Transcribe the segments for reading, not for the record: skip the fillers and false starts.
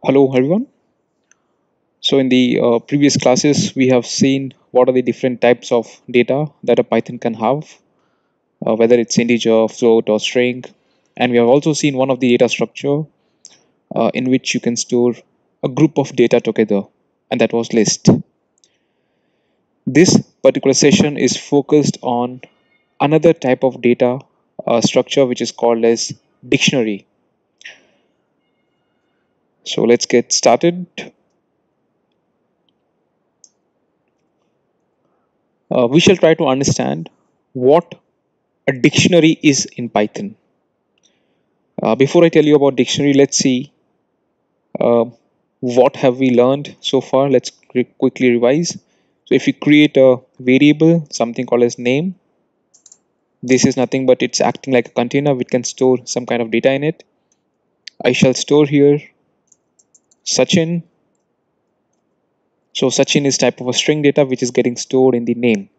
Hello everyone. So in the previous classes we have seen what are the different types of data that a Python can have, whether it's integer, float or string, and we have also seen one of the data structure in which you can store a group of data together, and that was list. This particular session is focused on another type of data structure which is called as dictionary. So let's get started. We shall try to understand what a dictionary is in Python. Before I tell you about dictionary, let's see uh, what have we learned so far. Let's quickly revise. So if you create a variable, something called as name, this is nothing but it's acting like a container which can store some kind of data in it. I shall store here Sachin. So Sachin is type of a string data which is getting stored in the name.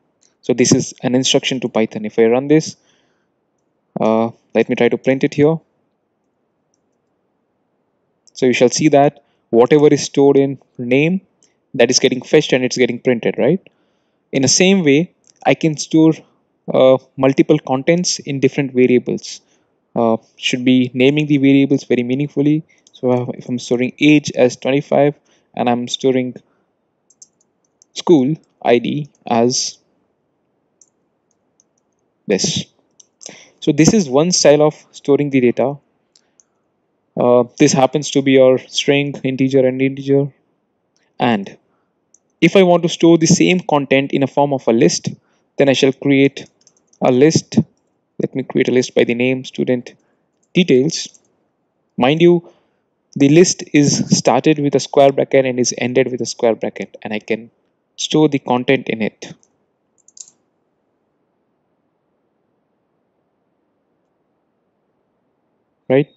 So this is an instruction to Python. If I run this, let me try to print it here. So you shall see that whatever is stored in name, that is getting fetched and it's getting printed, right? In the same way, I can store multiple contents in different variables. Should be naming the variables very meaningfully. So if I'm storing age as 25 and I'm storing school ID as this. So this is one style of storing the data. This happens to be your string, integer and integer. And if I want to store the same content in a form of a list, then I shall create a list. Let me create a list by the name student details. Mind you, the list is started with a square bracket and is ended with a square bracket, and I can store the content in it. Right?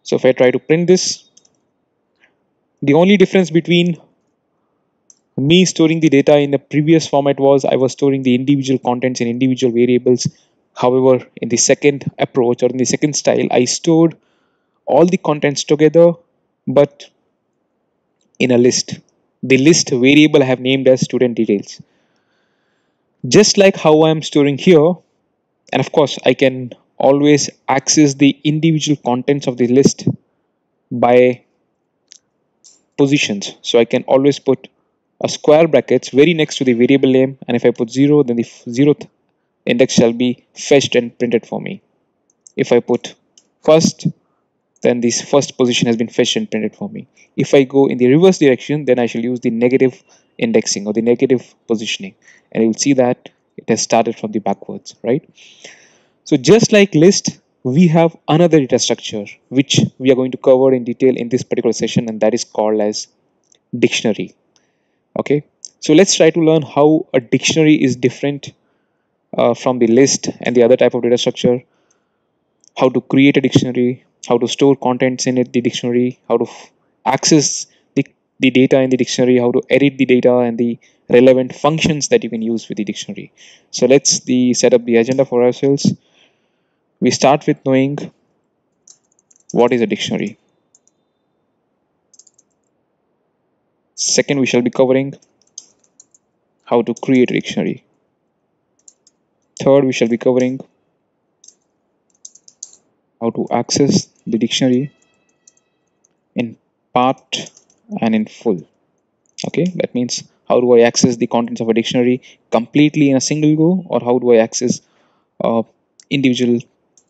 So if I try to print this, the only difference between me storing the data in the previous format was I was storing the individual contents in individual variables. However, in the second approach or in the second style, I stored all the contents together but in a list. The list variable I have named as student details. Just like how I am storing here, and of course I can always access the individual contents of the list by positions. So I can always put a square brackets very next to the variable name, and if I put 0, then the 0th index shall be fetched and printed for me. If I put first, then this first position has been fetched and printed for me. If I go in the reverse direction, then I shall use the negative indexing or the negative positioning, and you will see that it has started from the backwards, right? So just like list, we have another data structure which we are going to cover in detail in this particular session, and that is called as dictionary. Okay, so let's try to learn how a dictionary is different from the list and the other type of data structure, how to create a dictionary, how to store contents in it, the dictionary, how to access the data in the dictionary, how to edit the data and the relevant functions that you can use with the dictionary. So let's set up the agenda for ourselves. We start with knowing what is a dictionary. Second, we shall be covering how to create a dictionary. Third, we shall be covering how to access the dictionary in part and in full. Okay, that means how do I access the contents of a dictionary completely in a single go, or how do I access individual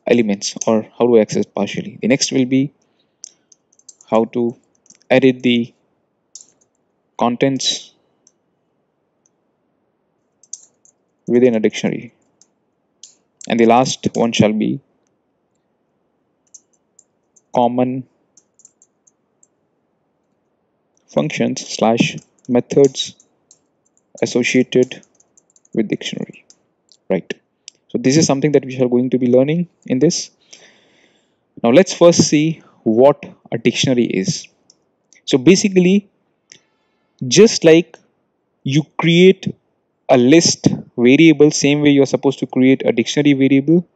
elements, or how do I access partially. The next will be how to edit the contents within a dictionary, and the last one shall be common functions slash methods associated with dictionary, right? So this is something that we are going to be learning in this. Now let's first see what a dictionary is. So basically, just like you create a list variable, same way you're supposed to create a dictionary variable.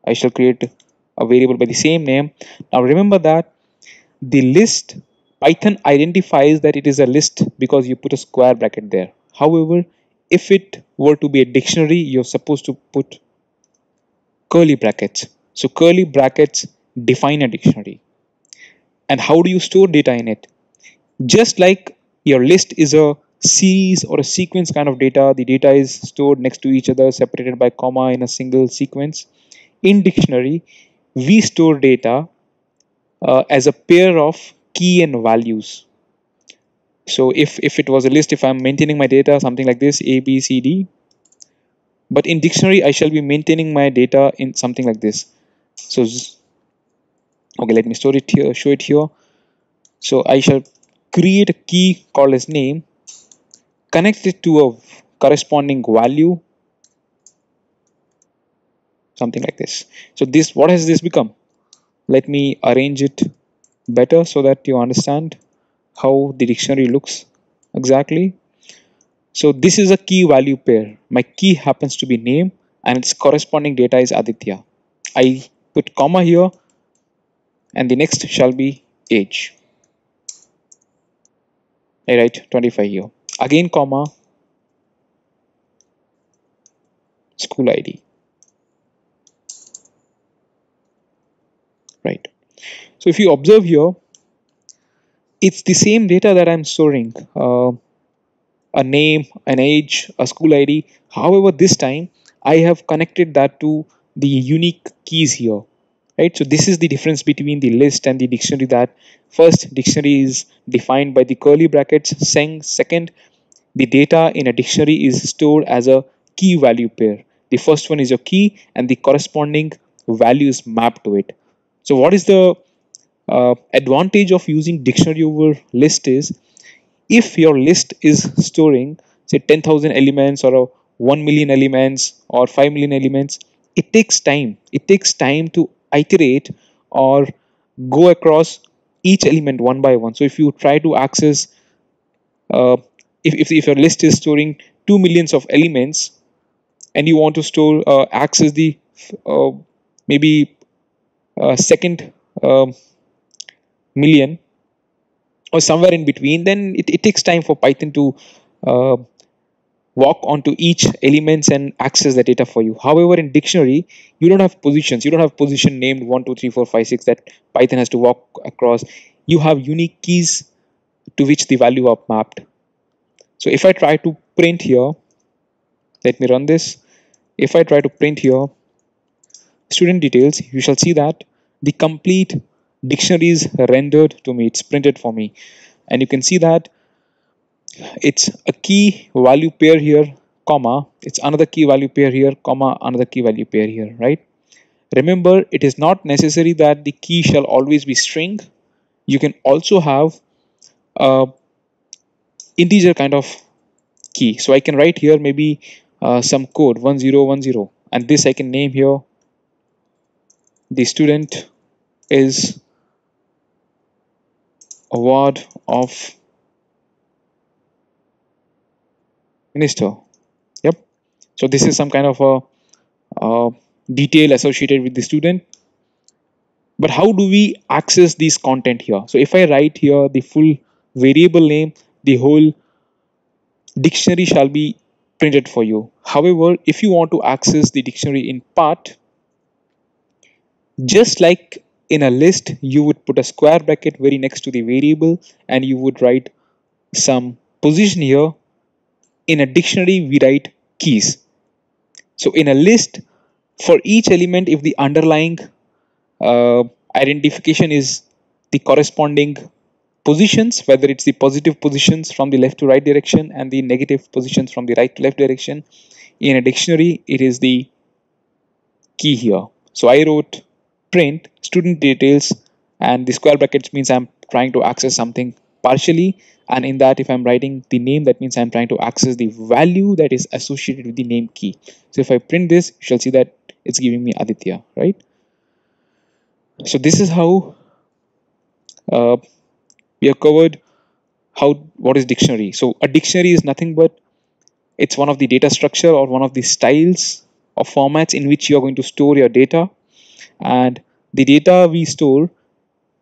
I shall create a variable by the same name. Now remember that the list, Python identifies that it is a list because you put a square bracket there. However, if it were to be a dictionary, you're supposed to put curly brackets. So curly brackets define a dictionary. And how do you store data in it? Just like your list is a series or a sequence kind of data, the data is stored next to each other, separated by comma in a single sequence. In dictionary, we store data as a pair of key and values. So if it was a list, if I'm maintaining my data, something like this, A, B, C, D. But in dictionary, I shall be maintaining my data in something like this. So, okay, let me store it here, show it here. So I shall create a key called as name, connect it to a corresponding value, something like this. So this, what has this become? Let me arrange it better so that you understand how the dictionary looks exactly. So this is a key value pair. My key happens to be name and its corresponding data is Aditya. I put comma here and the next shall be age. I write 25 here. Again comma, school ID. Right. So if you observe here, it's the same data that I'm storing. A name, an age, a school ID. However, this time I have connected that to the unique keys here. Right, so this is the difference between the list and the dictionary. That first, dictionary is defined by the curly brackets. Second, the data in a dictionary is stored as a key value pair. The first one is your key and the corresponding value is mapped to it. So what is the advantage of using dictionary over list is, if your list is storing say 10,000 elements or 1 million elements or 5 million elements, it takes time to iterate or go across each element one by one. So if you try to access uh, if your list is storing 2 millions of elements and you want to store access the uh, maybe second million or somewhere in between, then it takes time for Python to uh, walk onto each elements and access the data for you. However, in dictionary, you don't have positions. You don't have position named 1, 2, 3, 4, 5, 6 that Python has to walk across. You have unique keys to which the value are mapped. So if I try to print here, let me run this. If I try to print here student details, you shall see that the complete dictionary is rendered to me. It's printed for me. And you can see that it's a key value pair here, comma, it's another key value pair here, comma, another key value pair here, right? Remember, it is not necessary that the key shall always be string. You can also have a integer kind of key. So I can write here maybe some code 1010, and this I can name here the student is award of minister. Yep. So this is some kind of a detail associated with the student. But how do we access this content here? So if I write here the full variable name, the whole dictionary shall be printed for you. However, if you want to access the dictionary in part, just like in a list, you would put a square bracket very next to the variable and you would write some position here. In a dictionary, we write keys. So in a list, for each element, if the underlying identification is the corresponding positions, whether it's the positive positions from the left to right direction and the negative positions from the right to left direction, in a dictionary, it is the key here. So I wrote print student details, and the square brackets means I'm trying to access something partially, and in that if I'm writing the name, that means I'm trying to access the value that is associated with the name key. So if I print this, you shall see that it's giving me Aditya, right? So this is how we have covered what is dictionary. So a dictionary is nothing but it's one of the data structure or one of the styles or formats in which you are going to store your data, and the data we store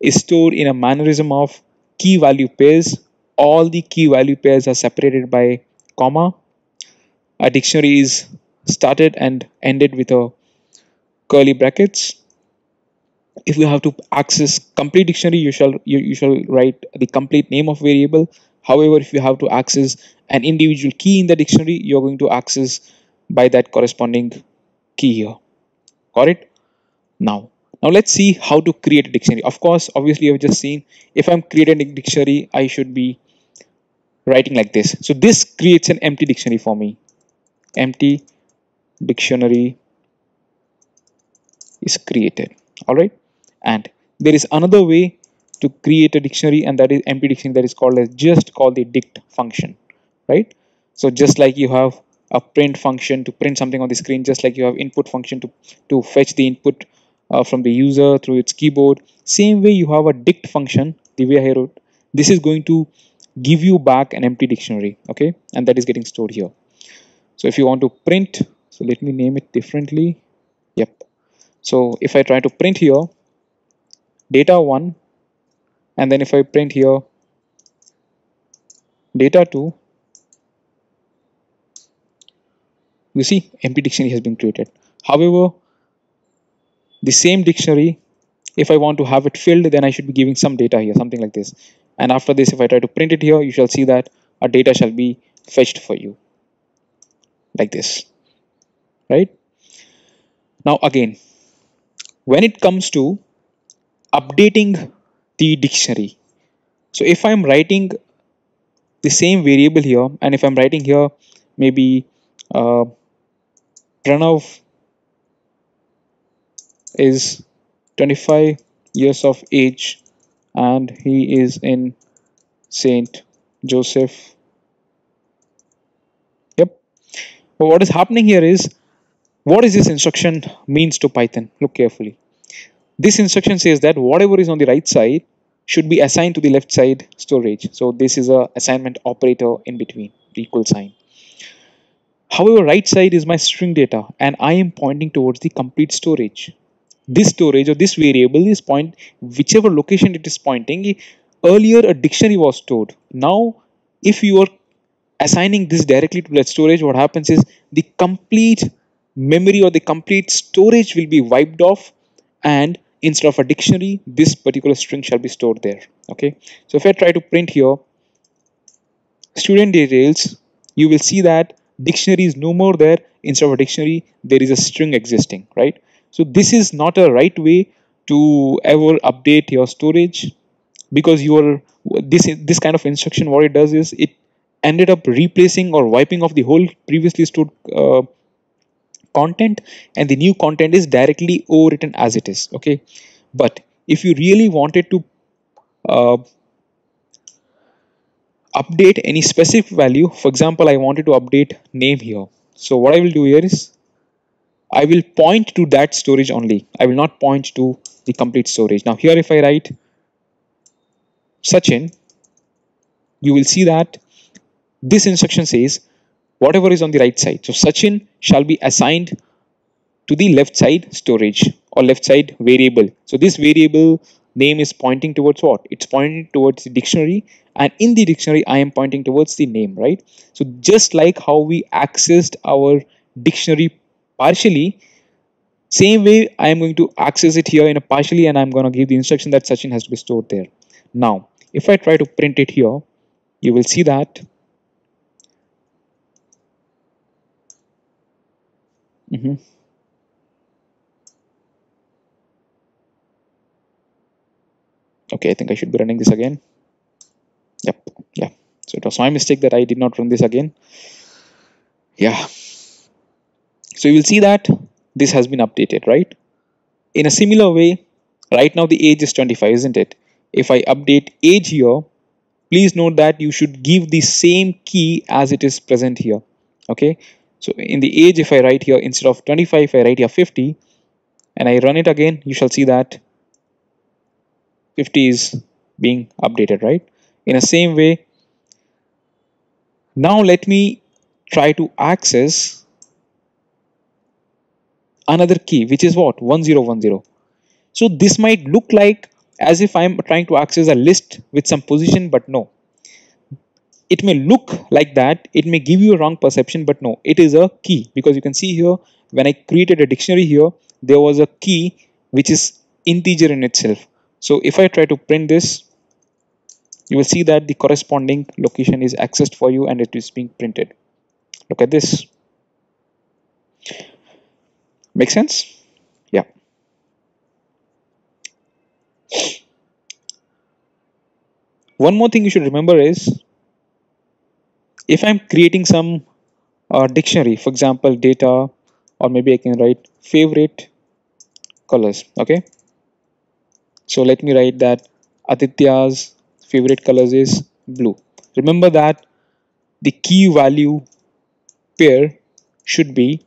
is stored in a mannerism of key value pairs. All the key value pairs are separated by comma. A dictionary is started and ended with a curly brackets. If you have to access complete dictionary, you shall write the complete name of variable. However, if you have to access an individual key in the dictionary, you're going to access by that corresponding key here. Got it? Now let's see how to create a dictionary. Of course, obviously you've just seen, if I'm creating a dictionary, I should be writing like this. So this creates an empty dictionary for me. Empty dictionary is created. All right. And there is another way to create a dictionary, and that is empty dictionary, that is called as just call the dict function, right? So just like you have a print function to print something on the screen, just like you have input function to fetch the input from the user through its keyboard, same way you have a dict function. The way I wrote this is going to give you back an empty dictionary, okay, and that is getting stored here. So if you want to print, so let me name it differently. Yep. So if I try to print here data1, and then if I print here data2, you see empty dictionary has been created. However, the same dictionary, if I want to have it filled, then I should be giving some data here, something like this. And after this, if I try to print it here, you shall see that a data shall be fetched for you like this, right? Now again, when it comes to updating the dictionary, so if I'm writing the same variable here, and if I'm writing here maybe Pranav is 25 years of age and he is in Saint Joseph. Yep. But what is happening here is, what is this instruction means to Python? Look carefully. This instruction says that whatever is on the right side should be assigned to the left side storage. So this is a assignment operator in between the equal sign. However, right side is my string data and I am pointing towards the complete storage. This storage or this variable is point whichever location it is pointing. Earlier a dictionary was stored. Now if you are assigning this directly to that storage, what happens is the complete memory or the complete storage will be wiped off, and instead of a dictionary, this particular string shall be stored there. Okay, so if I try to print here student details, you will see that dictionary is no more there. Instead of a dictionary, there is a string existing, right? So this is not a right way to ever update your storage, because this kind of instruction, what it does is it ended up replacing or wiping off the whole previously stored content, and the new content is directly overwritten as it is. Okay, but if you really wanted to uh, update any specific value, for example, I wanted to update name here. So what I will do here is I will point to that storage only. I will not point to the complete storage. Now here if I write Sachin, you will see that this instruction says whatever is on the right side. So Sachin shall be assigned to the left side storage or left side variable. So this variable name is pointing towards what? It's pointing towards the dictionary, and in the dictionary I am pointing towards the name, right? So just like how we accessed our dictionary partially, same way I am going to access it here in a partially, and I'm going to give the instruction that Sachin has to be stored there. Now if I try to print it here, you will see that okay, I think I should be running this again. Yep, yeah. So it was my mistake that I did not run this again. Yeah. So you will see that this has been updated, right? In a similar way, right now the age is 25, isn't it? If I update age here, please note that you should give the same key as it is present here. Okay. So in the age, if I write here instead of 25, I write here 50, and I run it again, you shall see that 50 is being updated, right? In the same way, now let me try to access another key, which is what? 1010. So this might look like as if I'm trying to access a list with some position, but no. It may look like that, it may give you a wrong perception, but no, it is a key, because you can see here when I created a dictionary here, there was a key which is integer in itself. So if I try to print this, you will see that the corresponding location is accessed for you and it is being printed. Look at this. Make sense? Yeah. One more thing you should remember is, if I'm creating some dictionary, for example, data, or maybe I can write favorite colors. Okay. So let me write that Aditya's favorite colors is blue. Remember that the key value pair should be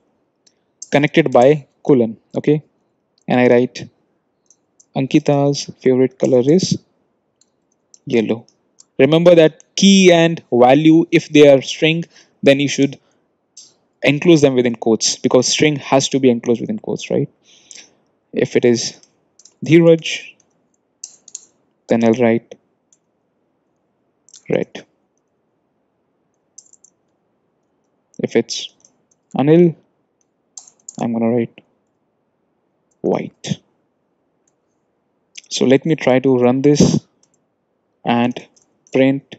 connected by colon. Okay. And I write Ankita's favorite color is yellow. Remember that key and value, if they are string, then you should enclose them within quotes, because string has to be enclosed within quotes, right? If it is Dheeraj, then I'll write red. If it's Anil, I'm gonna write white. So let me try to run this and print.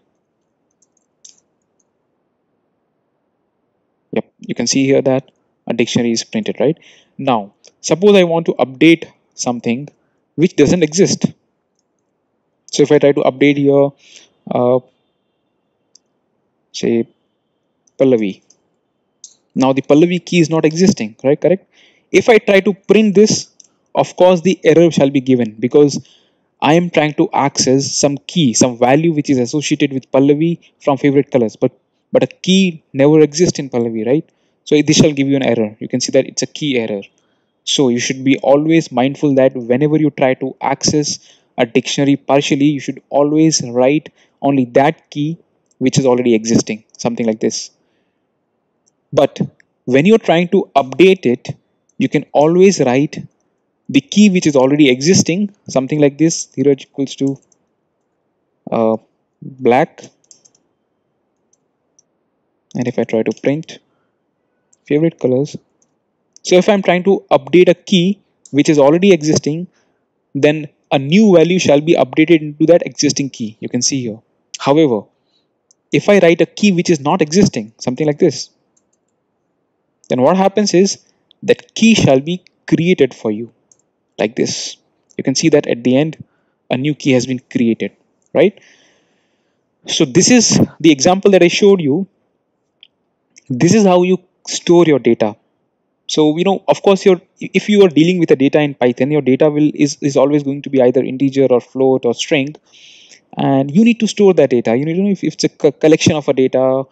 Yep, you can see here that a dictionary is printed, right? Now, suppose I want to update something which doesn't exist. So if I try to update here, say Pallavi. Now the Pallavi key is not existing, right? Correct. If I try to print this, of course the error shall be given, because I am trying to access some key, some value which is associated with Pallavi from favorite colors, but a key never exists in Pallavi, right? So this shall give you an error. You can see that it's a key error. So you should be always mindful that whenever you try to access a dictionary partially, you should always write only that key which is already existing, something like this. But when you're trying to update it, you can always write the key which is already existing, something like this, Dheeraj equals to black. And if I try to print favorite colors, so if I'm trying to update a key which is already existing, then a new value shall be updated into that existing key. You can see here. However, if I write a key which is not existing, something like this, then what happens is that key shall be created for you like this. You can see that at the end, a new key has been created, right? So this is the example that I showed you. This is how you store your data. So, of course, if you are dealing with a data in Python, your data is always going to be either integer or float or string, and you need to store that data. If it's a collection of a data,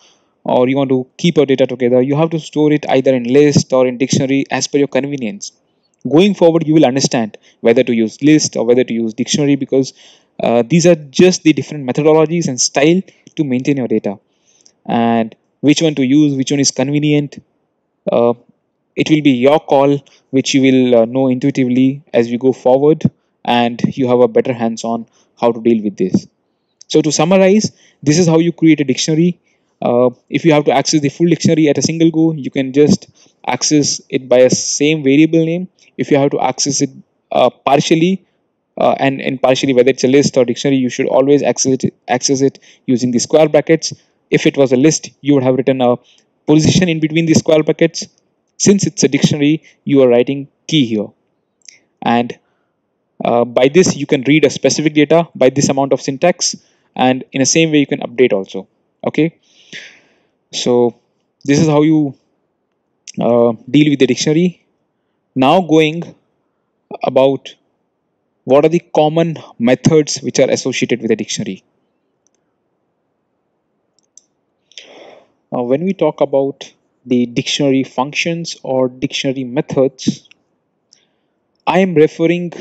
or you want to keep your data together, you have to store it either in list or in dictionary as per your convenience. Going forward, you will understand whether to use list or whether to use dictionary, because these are just the different methodologies and style to maintain your data, and which one to use, which one is convenient. uh, it will be your call, which you will know intuitively as we go forward, and you have a better hands on how to deal with this. So to summarize, this is how you create a dictionary. If you have to access the full dictionary at a single go, you can just access it by a same variable name. If you have to access it partially, and partially, whether it's a list or dictionary, you should always access it using the square brackets. If it was a list, you would have written a position in between the square brackets. Since it's a dictionary, you are writing key here, and by this you can read a specific data by this amount of syntax, and in the same way you can update also. Okay, so this is how you deal with the dictionary. Now going about what are the common methods which are associated with a dictionary. When we talk about the dictionary functions or dictionary methods, I am referring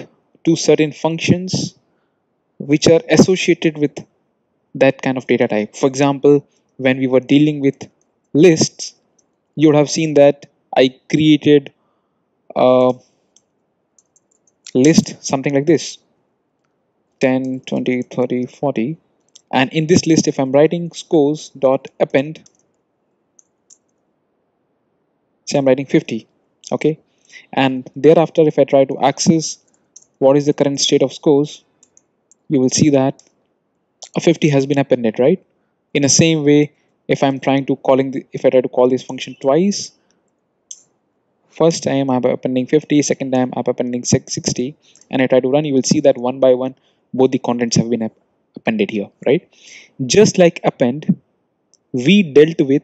to certain functions which are associated with that kind of data type. For example, when we were dealing with lists, you would have seen that I created a list something like this, 10, 20, 30, 40. And in this list, if I'm writing scores dot append, say I'm writing 50, okay, and thereafter if I try to access what is the current state of scores, you will see that a 50 has been appended, right? In the same way, if I'm trying to if I try to call this function twice, first time I'm appending 50, second time I'm appending 60, and I try to run, you will see that one by one both the contents have been appended here, right? Just like append, we dealt with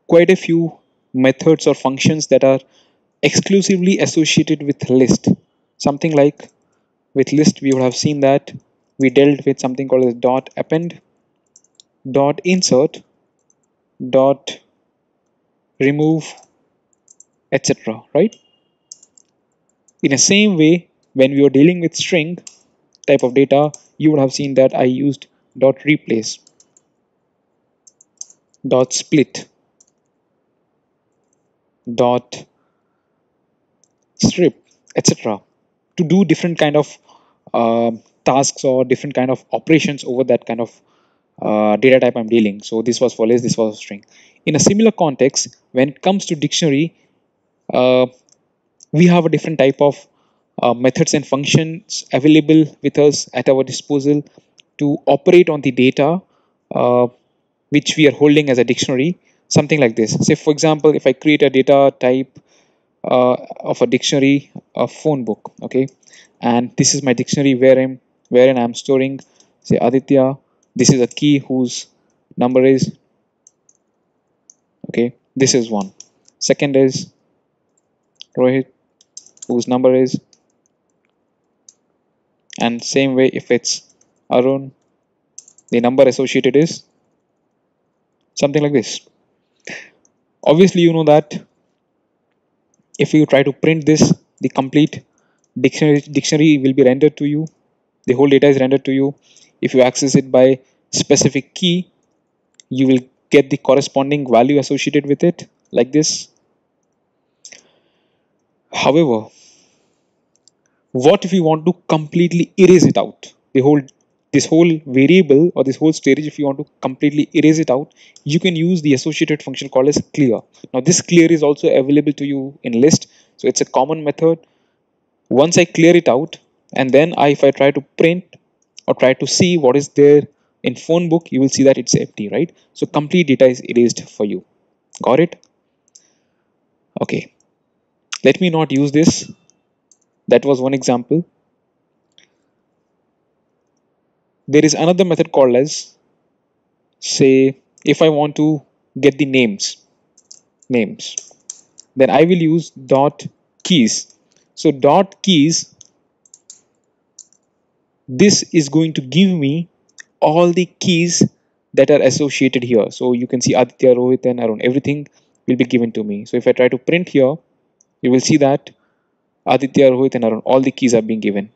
quite a few methods or functions that are exclusively associated with list. Something like with list, we would have seen that we dealt with something called as dot append, dot insert, dot remove, etc. Right? In the same way, when we were dealing with string type of data, you would have seen that I used dot replace, dot split, dot strip, etc. to do different kind of tasks or different kind of operations over that kind of data type I'm dealing. So this was for list, this was for string. In a similar context, when it comes to dictionary, we have a different type of methods and functions available with us at our disposal to operate on the data which we are holding as a dictionary. Something like this. Say for example, if I create a data type of a dictionary, a phone book, okay, and this is my dictionary wherein I'm storing, say, Aditya. This is a key whose number is, okay, this is one. Second is Rohit, whose number is, and same way if it's Arun, the number associated is something like this. Obviously, you know that if you try to print this, the complete dictionary will be rendered to you. The whole data is rendered to you. If you access it by specific key, you will get the corresponding value associated with it like this. However, what if you want to completely erase it out? This whole variable or this whole storage, if you want to completely erase it out, you can use the associated function called as clear. Now this clear is also available to you in list, so it's a common method. Once I clear it out, and then if I try to print or try to see what is there in phone book, you will see that it's empty, right? So complete data is erased for you. Got it? Okay. Let me not use this. That was one example. There is another method called as, say, if I want to get the names, then I will use dot keys. So dot keys, this is going to give me all the keys that are associated here. So you can see Aditya, Rohit, and Arun. Everything will be given to me. So if I try to print here, you will see that Aditya, Rohit, and Arun, all the keys are being given.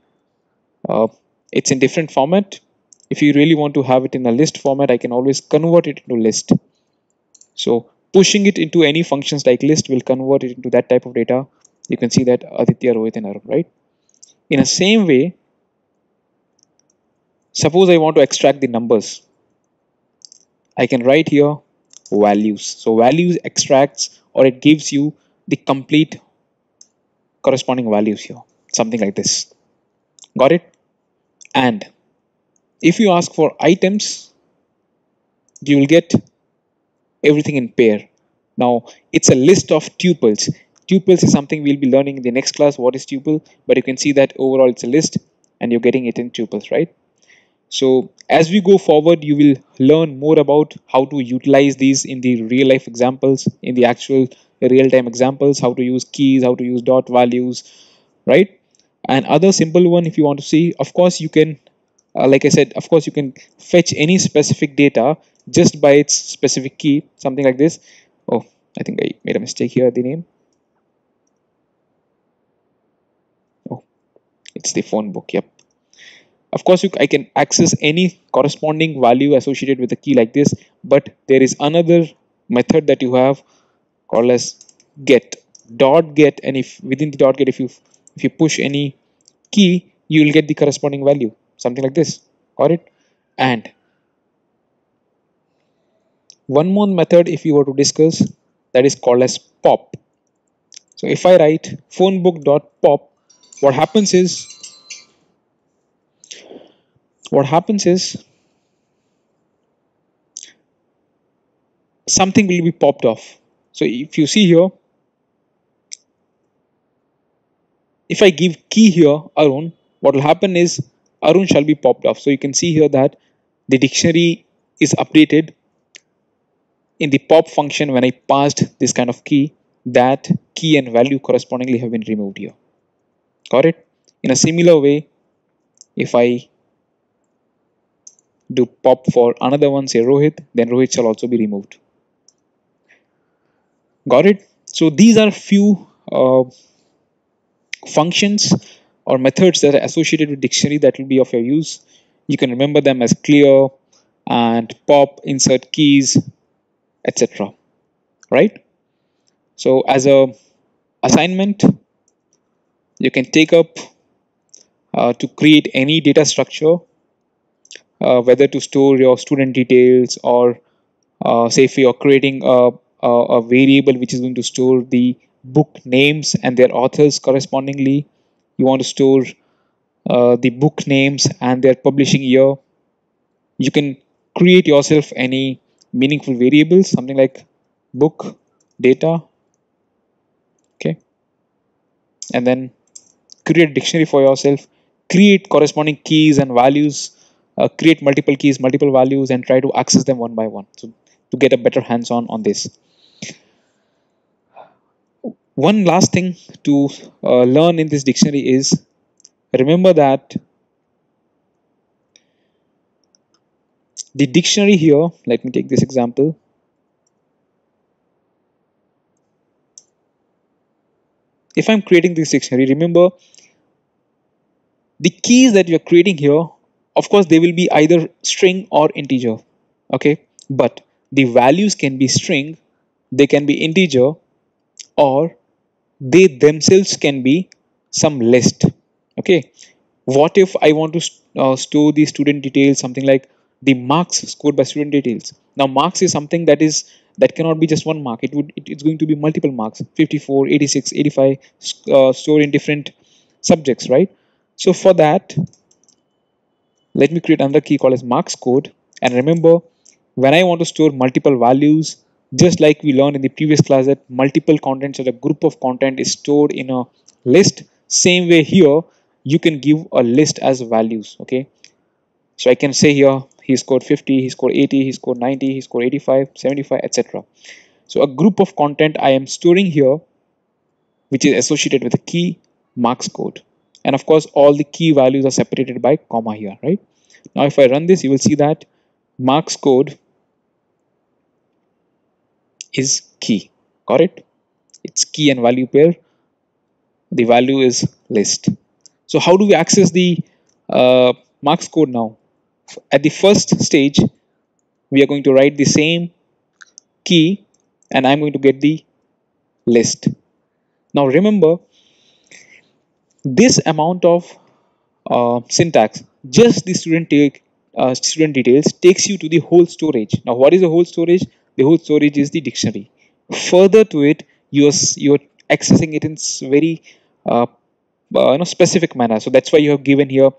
It's in different format. If you really want to have it in a list format, I can always convert it into list. So pushing it into any functions like list will convert it into that type of data. You can see that Aditya, Rohit, and Arun, right? In the same way, suppose I want to extract the numbers. I can write here values. So values extracts, or it gives you the complete corresponding values here. Something like this. Got it? And if you ask for items, you will get everything in pair. Now it's a list of tuples. Tuples is something we'll be learning in the next class. What is tuple? But you can see that overall it's a list and you're getting it in tuples, right? So as we go forward, you will learn more about how to utilize these in the real life examples, in the actual real-time examples, how to use keys, how to use dot values, right? And other simple one, if you want to see, of course you can, like I said, of course you can fetch any specific data just by its specific key, something like this. Oh, I think I made a mistake here, the name. Oh, it's the phone book, yep. Of course, I can access any corresponding value associated with a key like this, but there is another method that you have called as get, dot get, and if within the dot get, if you push any key, you will get the corresponding value. something like this. Got it? And one more method if you were to discuss, that is called as pop. So if I write phonebook.pop, what happens is what happens is something will be popped off. So if you see here, if I give key here Arun, what will happen is Arun shall be popped off. So you can see here that the dictionary is updated in the pop function. When I passed this kind of key, that key and value correspondingly have been removed here. Got it? In a similar way, if I do pop for another one, say Rohit, then Rohit shall also be removed. Got it? So these are few functions or methods that are associated with dictionary that will be of your use. You can remember them as clear and pop, insert keys, etc. Right? So as a assignment, you can take up to create any data structure, whether to store your student details or say if you're creating a variable which is going to store the book names and their authors correspondingly. You want to store the book names and their publishing year. You can create yourself any meaningful variables, something like book data, okay, and then create a dictionary for yourself, create corresponding keys and values, create multiple keys, multiple values, and try to access them one by one, so to get a better hands-on on this. One last thing to learn in this dictionary is, remember that the dictionary here, let me take this example. If I'm creating this dictionary, remember the keys that you're creating here, of course, they will be either string or integer. Okay, but the values can be string, they can be integer, or they themselves can be some list. Okay, what if I want to store the student details, something like the marks scored by student details. Now marks is something that cannot be just one mark. It's going to be multiple marks, 54, 86, 85, stored in different subjects, right? So for that, let me create another key called as marks code. And remember, when I want to store multiple values, just like we learned in the previous class that multiple contents or a group of content is stored in a list, same way here, you can give a list as values. Okay, so I can say here he scored 50, he scored 80, he scored 90, he scored 85, 75, etc. So a group of content I am storing here, which is associated with a key marks code. And of course, all the key values are separated by comma here, right? Now, if I run this, you will see that marks code is key. Got it? It's key and value pair. The value is list. So how do we access the marks code now? At the first stage, we are going to write the same key and I'm going to get the list. Now remember, this amount of syntax, just the student details takes you to the whole storage. Now what is the whole storage? The whole storage is the dictionary. Further to it, you're accessing it in very specific manner. So that's why you have given here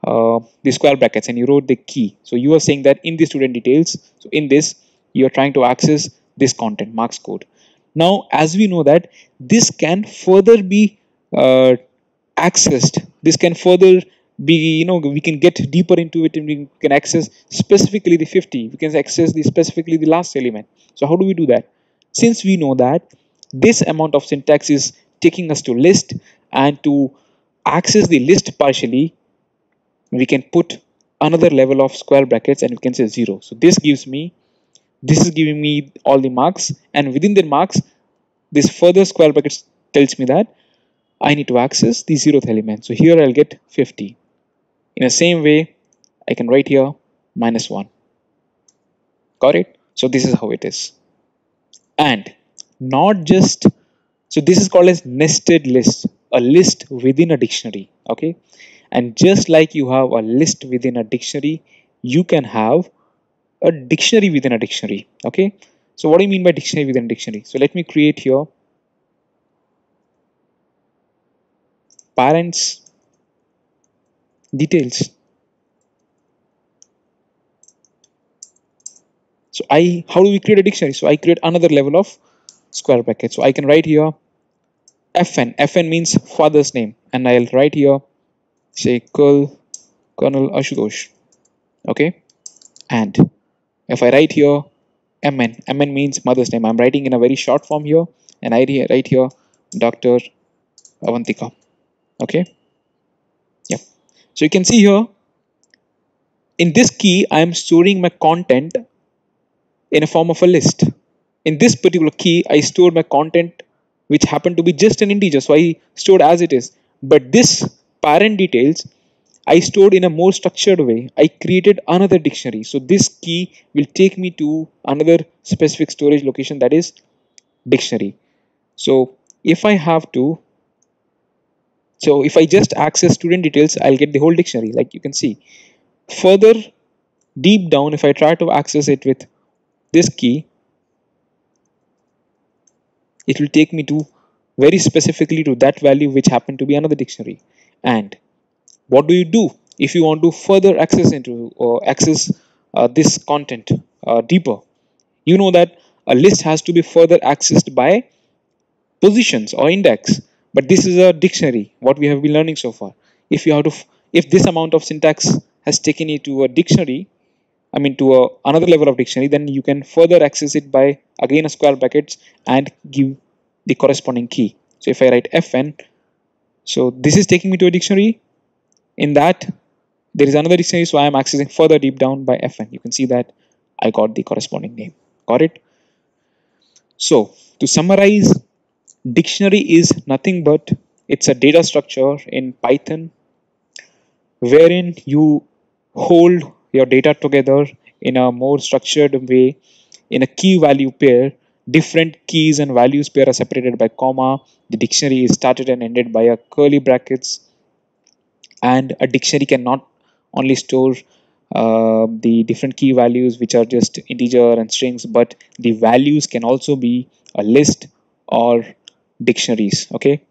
the square brackets and you wrote the key. So you are saying that in the student details, so in this you are trying to access this content marks code. Now as we know that this can further be accessed, this can further be, we can get deeper into it and we can access specifically the 50, we can access the specifically the last element. So how do we do that? Since we know that this amount of syntax is taking us to list, and to access the list partially, we can put another level of square brackets and we can say 0. So this is giving me all the marks, and within the marks, this further square brackets tells me that I need to access the 0th element. So here I'll get 50. In the same way, I can write here -1. Got it? So this is how it is. And not just, so this is called as nested list, a list within a dictionary. Okay, And just like you have a list within a dictionary, you can have a dictionary within a dictionary. Okay, so what do you mean by dictionary within a dictionary? So let me create here parents details. So how do we create a dictionary? So I create another level of square bracket. So I can write here fn means father's name, and I'll write here say Colonel Ashutosh. Okay, and if I write here mn means mother's name. I'm writing in a very short form here, and I write here Dr. Avantika. Okay, yeah. So you can see here in this key I am storing my content in a form of a list. In this particular key, I stored my content, which happened to be just an integer, so I stored as it is. But this parent details, I stored in a more structured way. I created another dictionary. So this key will take me to another specific storage location, that is dictionary. So if I have to, so if I just access student details, I'll get the whole dictionary, like you can see. Further deep down, if I try to access it with this key, it will take me to very specifically to that value which happened to be another dictionary. And what do you do if you want to further access into or access this content deeper? You know that a list has to be further accessed by positions or index, but this is a dictionary, what we have been learning so far. If you have to if this amount of syntax has taken you to a dictionary, I mean to another level of dictionary, then you can further access it by again a square brackets and give the corresponding key. So if I write fn, so this is taking me to a dictionary. In that there is another dictionary, so I am accessing further deep down by fn. You can see that I got the corresponding name. Got it? So to summarize, dictionary is nothing but it's a data structure in Python wherein you hold your data together in a more structured way in a key value pair. Different keys and values pair are separated by comma. The dictionary is started and ended by a curly brackets, and a dictionary can not only store the different key values which are just integer and strings, but the values can also be a list or dictionaries. Okay,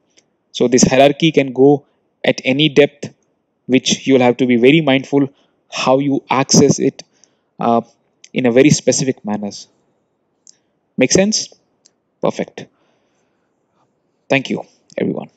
so this hierarchy can go at any depth, which you'll have to be very mindful how you access it uh, in a very specific manners. Make sense? Perfect. Thank you, everyone.